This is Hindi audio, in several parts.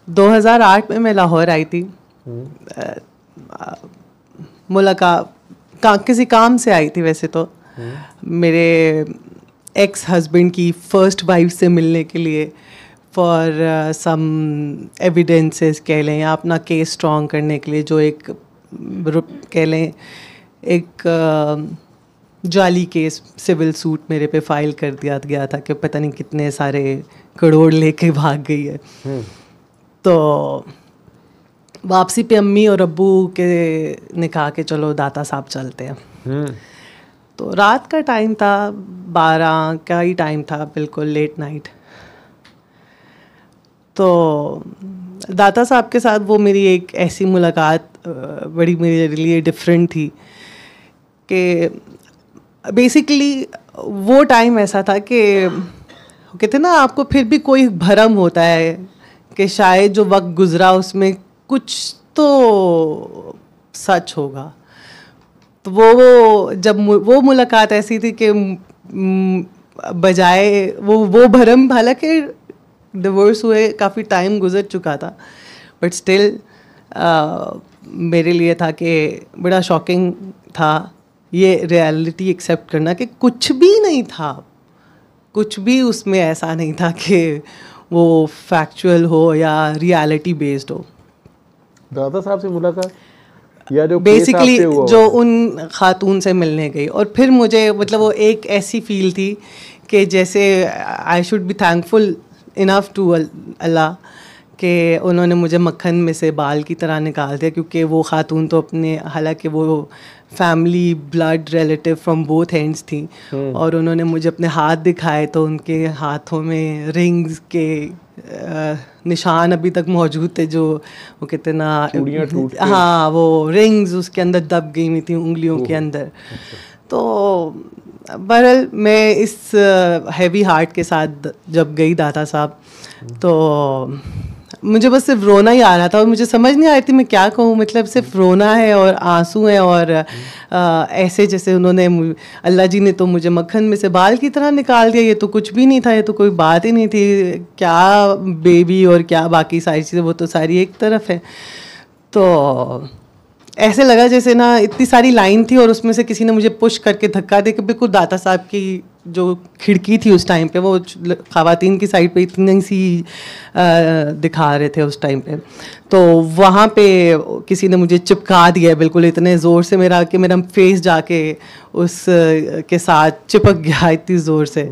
2008 में मैं लाहौर आई थी। मुलाकात किसी काम से आई थी वैसे तो। मेरे एक्स हस्बैंड की फर्स्ट वाइफ से मिलने के लिए, फॉर सम एविडेंसेस कह लें या अपना केस स्ट्रॉन्ग करने के लिए, जो एक कह लें एक जाली केस सिविल सूट मेरे पे फाइल कर दिया गया था कि पता नहीं कितने सारे करोड़ लेके भाग गई है। तो वापसी पे अम्मी और अब्बू के ने कहा कि चलो दाता साहब चलते हैं। तो रात का टाइम था, 12 का ही टाइम था, बिल्कुल लेट नाइट। तो दाता साहब के साथ वो मेरी एक ऐसी मुलाकात बड़ी मेरे लिए डिफरेंट थी कि बेसिकली वो टाइम ऐसा था कि कहते ना आपको फिर भी कोई भरम होता है कि शायद जो वक्त गुजरा उसमें कुछ तो सच होगा। तो वो जब वो मुलाकात ऐसी थी कि बजाय वो भरम, हालांकि डिवोर्स हुए काफ़ी टाइम गुजर चुका था, बट स्टिल मेरे लिए था कि बड़ा शॉकिंग था ये रियलिटी एक्सेप्ट करना कि कुछ भी नहीं था, कुछ भी उसमें ऐसा नहीं था कि वो फैक्चुअल हो या रियलिटी बेस्ड हो। दादा साहब से मुलाकात या जो बेसिकली जो उन खातून से मिलने गई, और फिर मुझे मतलब वो एक ऐसी फील थी कि जैसे I should be thankful enough to अल्लाह कि उन्होंने मुझे मक्खन में से बाल की तरह निकाल दिया, क्योंकि वो खातून तो अपने, हालांकि वो family blood relative from both ends थी, और उन्होंने मुझे अपने हाथ दिखाए तो उनके हाथों में रिंग्स के निशान अभी तक मौजूद थे, जो वो कहते ना, हाँ वो रिंग्स उसके अंदर दब गई हुई थी उंगलियों के अंदर। तो बहरहाल मैं इस हैवी हार्ट के साथ जब गई दाता साहब, तो मुझे बस सिर्फ रोना ही आ रहा था और मुझे समझ नहीं आ रही थी मैं क्या कहूँ। मतलब सिर्फ रोना है और आंसू हैं, और ऐसे जैसे उन्होंने, अल्लाह जी ने तो मुझे मक्खन में से बाल की तरह निकाल दिया, ये तो कुछ भी नहीं था, ये तो कोई बात ही नहीं थी, क्या बेबी और क्या बाकी सारी चीज़ें, वो तो सारी एक तरफ है। तो ऐसे लगा जैसे ना इतनी सारी लाइन थी और उसमें से किसी ने मुझे पुश करके धक्का दे के बिल्कुल दाता साहब की जो खिड़की थी उस टाइम पे, वो ख़वातीन की साइड पे इतनी सी दिखा रहे थे उस टाइम पे, तो वहाँ पे किसी ने मुझे चिपका दिया बिल्कुल इतने ज़ोर से मेरा कि मेरा फेस जाके उस के साथ चिपक गया इतनी ज़ोर से।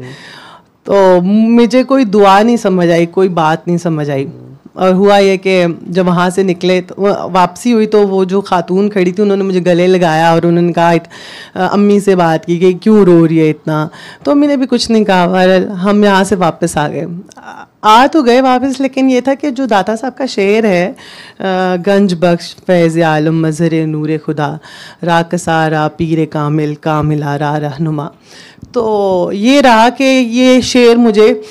तो मुझे कोई दुआ नहीं समझ आई, कोई बात नहीं समझ आई। और हुआ ये कि जब वहाँ से निकले तो वापसी हुई, तो वो जो खातून खड़ी थी उन्होंने मुझे गले लगाया और उन्होंने कहा, अम्मी से बात की कि क्यों रो रही है इतना, तो अम्मी ने भी कुछ नहीं कहा। बहरहाल हम यहाँ से वापस आ गए, आ तो गए वापस, लेकिन ये था कि जो दाता साहब का शेर है, गंज बख्श फैज़ आलम मज़हर नूर खुदा, राकसारा पीर कामिल कामिला रा रहनुमा, तो ये रहा कि ये शेर मुझे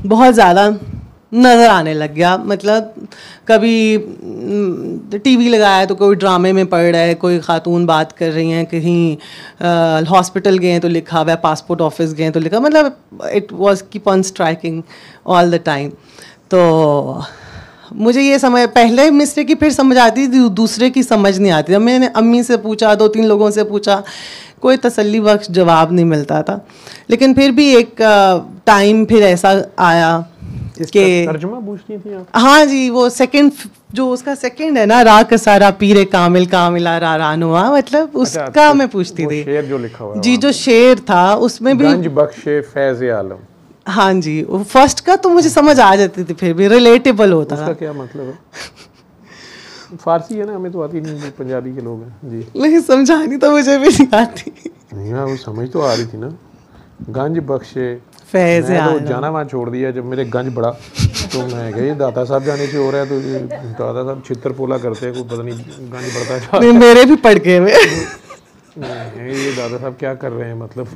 बहुत ज़्यादा नज़र आने लग गया। मतलब कभी टीवी लगाया तो कोई ड्रामे में पढ़ रहा है, कोई खातून बात कर रही हैं, कहीं हॉस्पिटल गए हैं तो लिखा हुआ है, पासपोर्ट ऑफिस गए हैं तो लिखा, मतलब it was keep on striking all the time. तो मुझे ये समझ, पहले मिस्टेक की फिर समझ आती थी, दूसरे की समझ नहीं आती। जब मैंने अम्मी से पूछा, 2-3 लोगों से पूछा, कोई तसल्ली बख्श जवाब नहीं मिलता था। लेकिन फिर भी एक टाइम फिर ऐसा आया कि तर्जुमा पूछती थी आप? हाँ जी, वो सेकंड, जो उसका सेकंड है ना, रा कसारा पीरे कामिल कामिला रा रानुआ, मतलब उसका मैं पूछती थी। शेर जो लिखा हुआ है जी, जो शेर था उसमें भी गंज बख्शे फैज़ आलम, हाँ जी, वो फर्स्ट का तो मुझे समझ आ जाती थी, फिर भी रिलेटेबल होता था। उसका क्या मतलब है? फारसी है ना, हमें तो आती नहीं, पंजाबी के लोग हैं जी। लेकिन समझानी तो मुझे भी नहीं आती। नहीं ना, वो समझ तो आ रही थी ना, गंज बख्शे फैज़ आलम। तो जाना वहाँ छोड़ दिया जब मेरे गंज बढ़ा, तो मैं गई दाता साहब जाने से हो रहा है, तो दाता साहब छितर पोला करते हैं, कोई पता नहीं गंज बढ़ता है। मेरे भी पड़ गए हुए, ये दादा साहब क्या कर रहे हैं, मतलब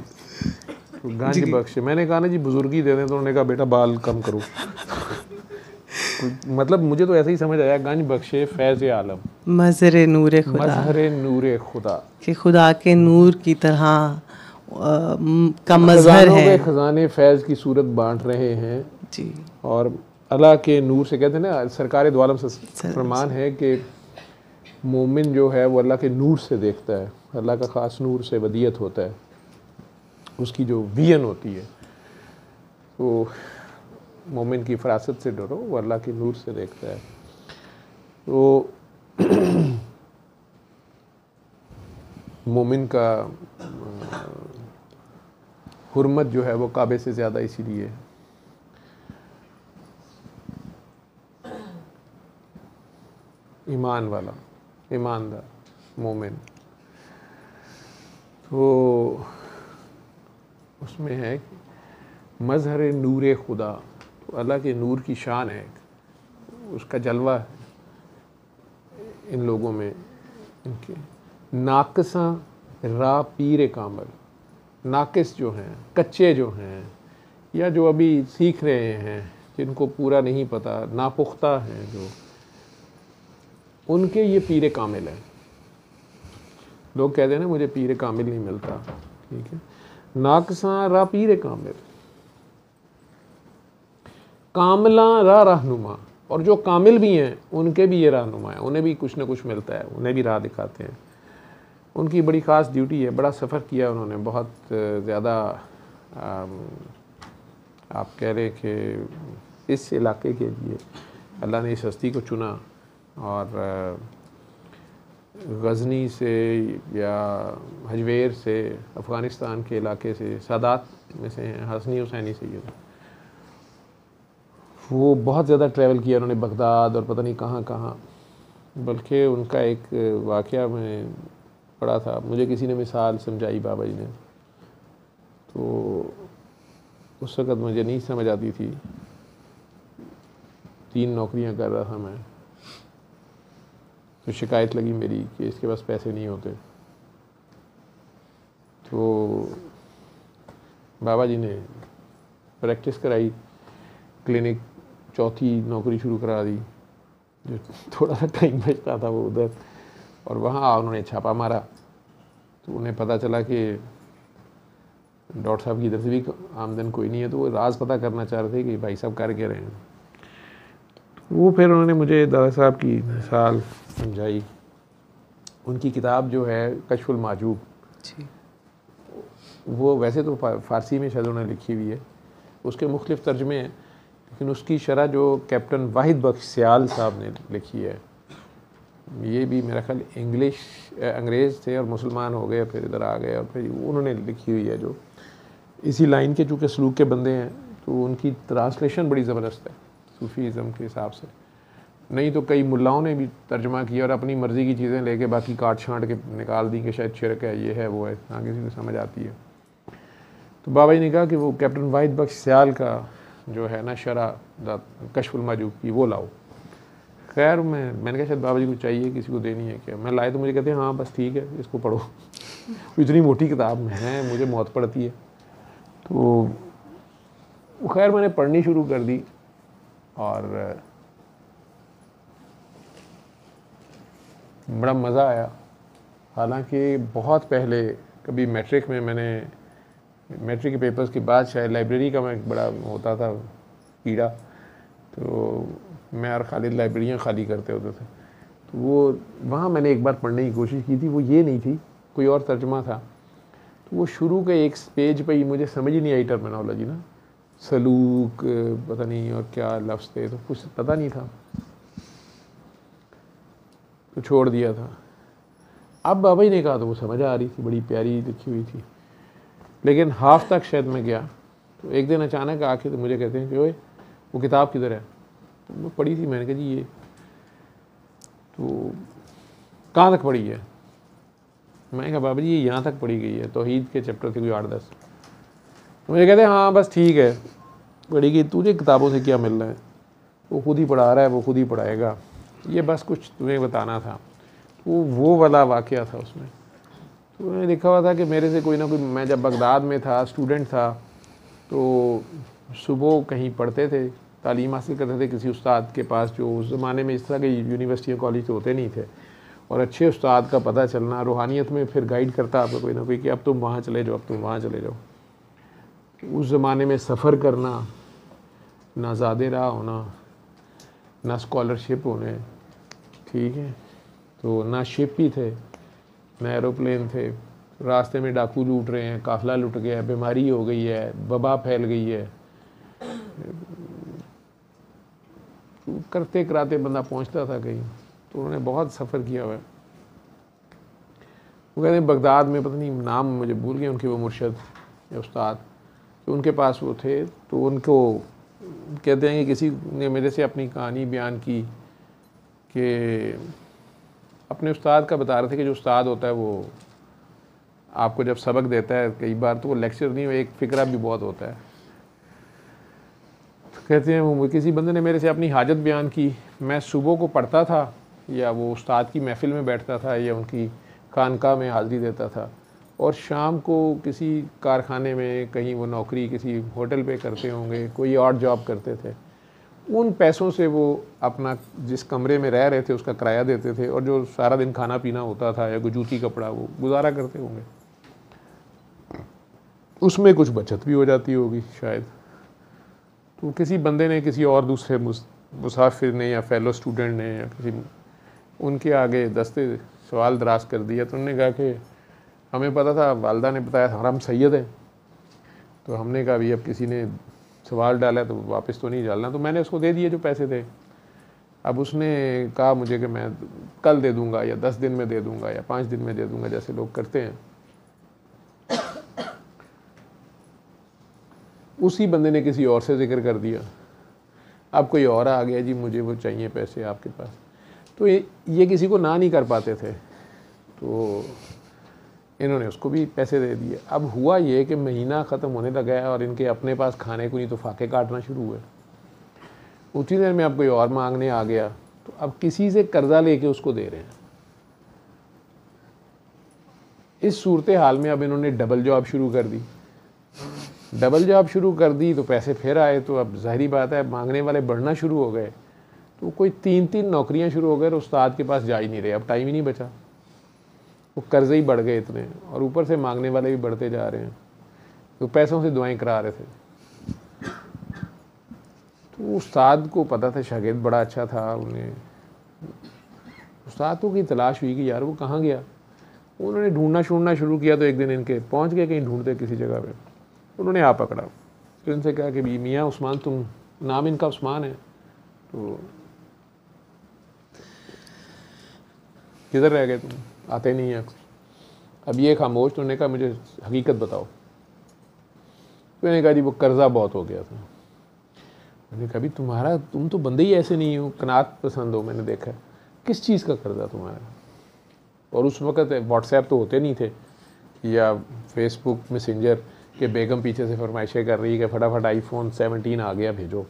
गंज बख्शे। मैंने कहा ना जी बुजुर्गी दे दें, तो उन्होंने कहा बेटा बाल कम करो। मतलब मुझे तो ऐसे ही समझ आया, गंज बख्शे फैज़ आलम मज़हर नूर खुदा, मज़हर नूर खुदा, कि खुदा के नूर की तरह का मज़हर है, खजाने फैज़ की सूरत बांट रहे हैं जी, और अल्लाह के नूर से, कहते हैं ना सरकार दो आलम से फरमान है कि मोमिन जो है वो अल्लाह के नूर से देखता है, अल्लाह का ख़ास नूर से वदियत होता है, उसकी जो वियन होती है। तो मोमिन की फरासत से डरो, वो अल्लाह के नूर से देखता है। तो मोमिन का हुर्मत जो है वो काबे से ज़्यादा इसीलिए है। ईमान वाला, ईमानदार मोमिन, तो उसमें है मज़हर नूर खुदा, तो अल्लाह के नूर की शान है, उसका जलवा है इन लोगों में। इनके नाकसा रा पीर कामल, नाकिस जो हैं, कच्चे जो हैं, या जो अभी सीख रहे हैं, जिनको पूरा नहीं पता, नापुख्ता हैं जो, उनके ये पीर कामिल है। लोग कहते हैं ना मुझे पीर कामिल नहीं मिलता, ठीक है, नाकसा रा पीर कामिल, कामला रा रहनुमा, और जो कामिल भी हैं उनके भी ये रहनुमा है, उन्हें भी कुछ ना कुछ मिलता है, उन्हें भी राह दिखाते हैं। उनकी बड़ी ख़ास ड्यूटी है, बड़ा सफ़र किया उन्होंने, बहुत ज़्यादा आप कह रहे कि इस इलाके के लिए अल्लाह ने इस हस्ती को चुना, और गज़नी से या हजवेर से, अफ़गानिस्तान के इलाके से, सादात में से हैं, हसनी हुसैनी से, वो बहुत ज़्यादा ट्रैवल किया उन्होंने, बगदाद और पता नहीं कहाँ कहाँ। बल्कि उनका एक वाक़या में पढ़ा था, मुझे किसी ने मिसाल समझाई बाबा जी ने, तो उस वक़्त मुझे नहीं समझ आती थी, 3 नौकरियां कर रहा था मैं, तो शिकायत लगी मेरी कि इसके पास पैसे नहीं होते। तो बाबा जी ने प्रैक्टिस कराई, क्लिनिक, चौथी नौकरी शुरू करा दी, जो थोड़ा सा टाइम बचता था वो उधर, और वहाँ उन्होंने छापा मारा, तो उन्हें पता चला कि डॉक्टर साहब की इधर से भी आमदन कोई नहीं है, तो वो राज पता करना चाह रहे थे कि भाई साहब कर क्या रहे हैं। वो फिर उन्होंने मुझे दादा साहब की मिसाल समझाई। उनकी किताब जो है कश्फुल माजूब, वो वैसे तो फ़ारसी में शायद उन्होंने लिखी हुई है, उसके मुख्तलिफ तर्जमे हैं, लेकिन उसकी शरह जो कैप्टन वाहिद बख्श सियाल साहब ने लिखी है, ये भी मेरा ख्याल इंग्लिश, अंग्रेज़ थे और मुसलमान हो गए, फिर इधर आ गए, और फिर उन्होंने लिखी हुई है, जो इसी लाइन के चूँकि सलूक के बंदे हैं, तो उनकी ट्रांसलेशन बड़ी ज़बरदस्त है सूफ़ीज़म के हिसाब से। नहीं तो कई मुल्लाओं ने भी तर्जमा किया और अपनी मर्ज़ी की चीज़ें लेके बाकी काट छाँट के निकाल दी कि शायद शिरक है, ये है, वो है, ना किसी को समझ आती है। तो बाबा जी ने कहा कि वो कैप्टन वाहिद बख्श सियाल का जो है ना शरह कश्फुल माजूब की, वो लाओ। खैर मैंने कहा शायद बाबा जी को चाहिए, किसी को देनी है क्या। मैं लाए तो मुझे कहते हैं हाँ बस ठीक है, इसको पढ़ो। इतनी मोटी किताब में है, मुझे मौत पड़ती है। तो खैर मैंने पढ़नी शुरू कर दी, और बड़ा मज़ा आया। हालांकि बहुत पहले कभी मैट्रिक में, मैंने मैट्रिक के पेपर्स के बाद शायद लाइब्रेरी का मैं बड़ा होता था कीड़ा, तो मैं और खालिद लाइब्रेरियाँ खाली करते होते थे। तो वो वहाँ मैंने एक बार पढ़ने की कोशिश की थी, वो ये नहीं थी, कोई और तर्जमा था। तो वो शुरू के एक पेज पे ही मुझे समझ ही नहीं आई टर्मिनोलॉजी ना, सलूक पता नहीं और क्या लफ्ज़ थे, तो कुछ पता नहीं था, तो छोड़ दिया था। अब बाबा जी ने कहा तो वो समझ आ रही थी, बड़ी प्यारी लिखी हुई थी। लेकिन हाफ तक शायद मैं गया, तो एक दिन अचानक आके तो मुझे कहते हैं कि ओए वो किताब किधर है। तो मैं पढ़ी थी, मैंने कहा जी ये, तो कहाँ तक पढ़ी है। मैंने कहा बाबा जी ये यहाँ तक पढ़ी गई है, तौहीद के चैप्टर थे कोई 8-10। तो मुझे कहते हैं हाँ बस ठीक है, पढ़ी गई, तुझे किताबों से क्या मिल रहा है, वो खुद ही पढ़ा रहा है, वो खुद ही पढ़ाएगा, ये बस कुछ तुम्हें बताना था। वो वाला वाक़या था उसमें। तो मैंने लिखा हुआ था कि मेरे से कोई ना कोई, मैं जब बगदाद में था, स्टूडेंट था, तो सुबह कहीं पढ़ते थे, तालीम हासिल करते थे किसी उस्ताद के पास, जो उस ज़माने में इस तरह के यूनिवर्सिटी कॉलेज तो होते नहीं थे, और अच्छे उस्ताद का पता चलना, रूहानियत में फिर गाइड करता आपको कोई ना कोई कि अब तुम वहाँ चले जाओ, अब तुम वहाँ चले जाओ। उस ज़माने में सफ़र करना, नाज़ादे राह होना, ना स्कॉलरशिप होने, ठीक है, तो ना शिप ही थे, ना एरोप्लेन थे, रास्ते में डाकू लूट रहे हैं, काफिला लुट गया है, बीमारी हो गई है, वबा फैल गई है, करते कराते बंदा पहुंचता था कहीं। तो उन्होंने बहुत सफ़र किया हुआ है। वो कहते हैं बगदाद में, पता नहीं नाम मुझे भूल गए उनके, वो मुर्शद या उस्ताद, तो उनके पास वो थे, तो उनको कहते हैं कि किसी ने मेरे से अपनी कहानी बयान की कि अपने उस्ताद का बता रहे थे कि जो उस्ताद होता है वो आपको जब सबक देता है कई बार, तो वो लेक्चर नहीं, एक फ़िक्रा भी बहुत होता है। तो कहते हैं वो किसी बंदे ने मेरे से अपनी हाजत बयान की, मैं सुबह को पढ़ता था या वो उस्ताद की महफ़िल में बैठता था या उनकी खानका में हाज़िरी देता था, और शाम को किसी कारखाने में कहीं वो नौकरी किसी होटल पे करते होंगे, कोई और जॉब करते थे, उन पैसों से वो अपना जिस कमरे में रह रहे थे उसका किराया देते थे, और जो सारा दिन खाना पीना होता था या कोई जूती कपड़ा वो गुजारा करते होंगे, उसमें कुछ बचत भी हो जाती होगी शायद। तो किसी बंदे ने किसी और दूसरे मुसाफिर ने या फेलो स्टूडेंट ने या किसी उनके आगे दस्ते सवाल दराज कर दिया, तो उन्होंने कहा कि हमें पता था, वालदा ने बताया था, हम सैयद हैं, तो हमने कहा भी अब किसी ने सवाल डाला तो वापस तो नहीं डालना, तो मैंने उसको दे दिए जो पैसे थे। अब उसने कहा मुझे कि मैं कल दे दूंगा या 10 दिन में दे दूंगा या 5 दिन में दे दूंगा, जैसे लोग करते हैं। उसी बंदे ने किसी और से जिक्र कर दिया, अब कोई और आ गया, जी मुझे वो चाहिए पैसे आपके पास, तो ये किसी को ना नहीं कर पाते थे, तो इन्होंने उसको भी पैसे दे दिए। अब हुआ ये कि महीना ख़त्म होने लगा है और इनके अपने पास खाने को नहीं तो फाके काटना शुरू हुए। उतनी देर में अब कोई और मांगने आ गया, तो अब किसी से कर्जा लेके उसको दे रहे हैं। इस सूरत हाल में अब इन्होंने डबल जॉब शुरू कर दी। डबल जॉब शुरू कर दी तो पैसे फिर आए, तो अब जाहिर बात है मांगने वाले बढ़ना शुरू हो गए, तो कोई 3-3 नौकरियां शुरू हो गए और उस्ताद के पास जा ही नहीं रहे, अब टाइम ही नहीं बचा, वो कर्जे ही बढ़ गए इतने, और ऊपर से मांगने वाले भी बढ़ते जा रहे हैं, तो पैसों से दुआएं करा रहे थे। तो उस्ताद को पता था शागिर्द बड़ा अच्छा था, उन्हें उस्ताद को की तलाश हुई कि यार वो कहाँ गया। उन्होंने ढूंढना शुरू किया, तो एक दिन इनके पहुँच गए कहीं ढूंढते किसी जगह पे, उन्होंने आ पकड़ा। तो इनसे कहा कि मियाँ उस्मान, तुम, नाम इनका उस्मान है, तो किधर रह गए तुम, आते नहीं हैं। अब ये खामोश, तो उन्होंने कहा मुझे हकीकत बताओ। तो मैंने कहा जी वो कर्जा बहुत हो गया था। मैंने कहा भी तुम तो बंदे ही ऐसे नहीं हो, कनात पसंद हो, मैंने देखा है, किस चीज़ का कर्जा तुम्हारा। और उस वक़्त व्हाट्सएप तो होते नहीं थे या फेसबुक मैसेंजर के बेगम पीछे से फरमाइशें कर रही है कि फटाफट iPhone 17 आ गया भेजो,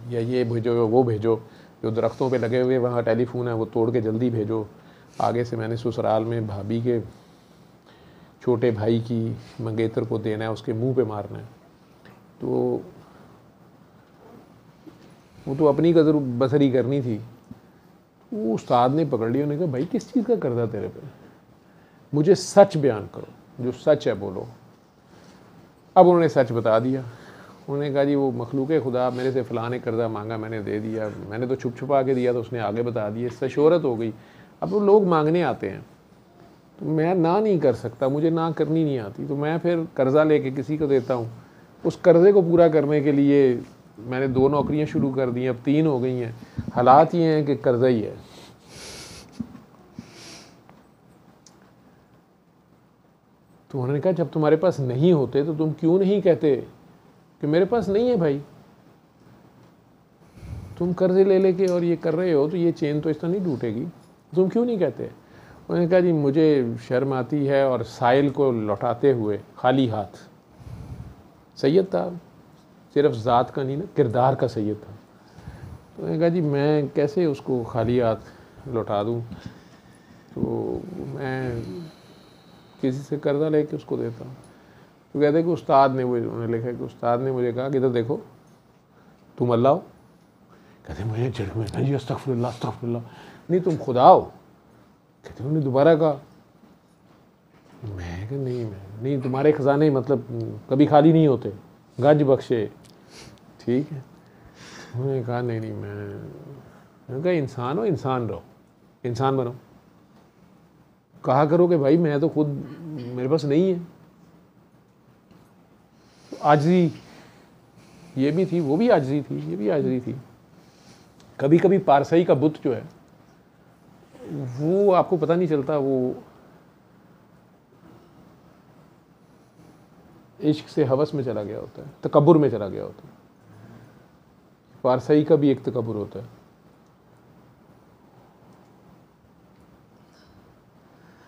या ये भेजो वो भेजो, जो दरख्तों पे लगे हुए वहाँ टेलीफोन है वो तोड़ के जल्दी भेजो। आगे से मैंने ससुराल में भाभी के छोटे भाई की मंगेतर को देना है, उसके मुंह पे मारना है। तो वो तो अपनी कदर बसरी करनी थी। वो उस्ताद ने पकड़ लिया, उन्होंने कहा भाई किस चीज़ का कर्जा तेरे पे, मुझे सच बयान करो, जो सच है बोलो। अब उन्होंने सच बता दिया। उन्होंने कहा जी वो मखलूक खुदा मेरे से फ़लाँ ने कर्जा मांगा, मैंने दे दिया, मैंने तो छुप छुपा के दिया, तो उसने आगे बता दिया, इससे शोहरत हो गई। अब वो लोग मांगने आते हैं, तो मैं ना नहीं कर सकता, मुझे ना करनी नहीं आती, तो मैं फिर कर्जा लेके किसी को देता हूँ। उस कर्ज़े को पूरा करने के लिए मैंने 2 नौकरियाँ शुरू कर दी, अब 3 हो गई हैं। हालात ये हैं कि कर्जा ही है। तो उन्होंने कहा जब तुम्हारे पास नहीं होते तो तुम क्यों नहीं कहते कि मेरे पास नहीं है भाई, तुम कर्जे ले लेके और ये कर रहे हो, तो ये चेन तो इस तरह नहीं टूटेगी, तुम क्यों नहीं कहते। उन्होंने कहा जी मुझे शर्म आती है, और साइल को लौटाते हुए खाली हाथ, सैयद था, सिर्फ ज़ात का नहीं ना, किरदार का सैयद था। तो उन्होंने कहा जी मैं कैसे उसको खाली हाथ लौटा दूँ, तो मैं किसी से कर्जा लेके उसको देता हूँ। तो कहते कि उस्ताद ने, वो उन्होंने लिखा कि उस्ताद ने मुझे कहा कि इधर देखो तुम अल्लाह हो। कहते मुझे चिढ़ में जी अस्तगफिरुल्लाह अस्तगफिरुल्लाह, नहीं तुम खुदा हो। कहते उन्होंने दोबारा कहा, मैं नहीं तुम्हारे ख़जाने मतलब कभी खाली नहीं होते, गज बख्शे, ठीक है। उन्होंने कहा नहीं नहीं, मैंने कहा इंसान हो, इंसान रहो, इंसान बनो, कहा करो कि भाई मैं तो खुद, मेरे पास नहीं है। आजिज़ी ये भी थी, वो भी आजिज़ी थी, ये भी आजिज़ी थी। कभी कभी पारसई का बुत जो है वो आपको पता नहीं चलता, वो इश्क से हवस में चला गया होता है, तकब्बुर में चला गया होता है। पारसई का भी एक तकब्बुर होता है।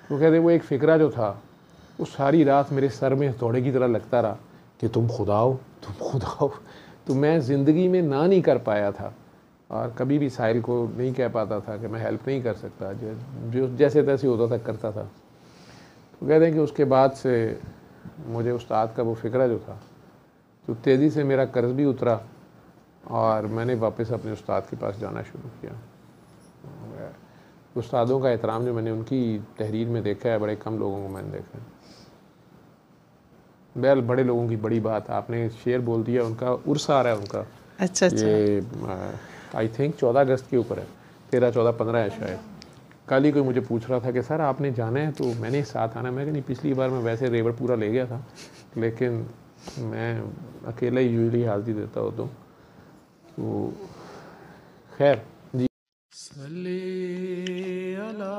वो कहते वो एक फ़िक्रा जो था वो सारी रात मेरे सर में हथौड़े की तरह लगता रहा कि तुम खुदा हो, तुम खुदा हो। तो मैं ज़िंदगी में ना नहीं कर पाया था और कभी भी साहिल को नहीं कह पाता था कि मैं हेल्प नहीं कर सकता, जो जैसे तैसे होता था करता था। तो कहते हैं कि उसके बाद से मुझे उस्ताद का वो फ़िक्रा जो था, तो तेज़ी से मेरा कर्ज़ भी उतरा और मैंने वापस अपने उस्ताद के पास जाना शुरू किया। उस्तादों का एहतराम जो मैंने उनकी तहरीर में देखा है, बड़े कम लोगों को मैंने देखा है। बैल बड़े लोगों की बड़ी बात, आपने शेर बोल दिया, उनका उर्स आ रहा है उनका। अच्छा अच्छा। ये आई थिंक 14 अगस्त के ऊपर है, 13, 14, 15 है शायद। कल ही कोई मुझे पूछ रहा था कि सर आपने जाना है, तो मैंने साथ आना। मैं नहीं, पिछली बार मैं वैसे रेवर पूरा ले गया था, लेकिन मैं अकेला ही यूजली हाजिरी देता हूँ। तो खैर जी। सल्ले अला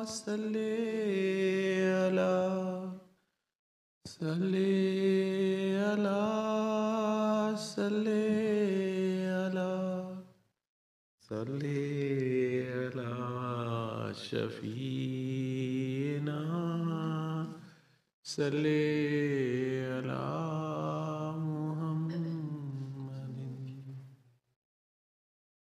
सल्ले अला सल्ले अला सल्ले अला सल्ले अला शफीना सल्ले अला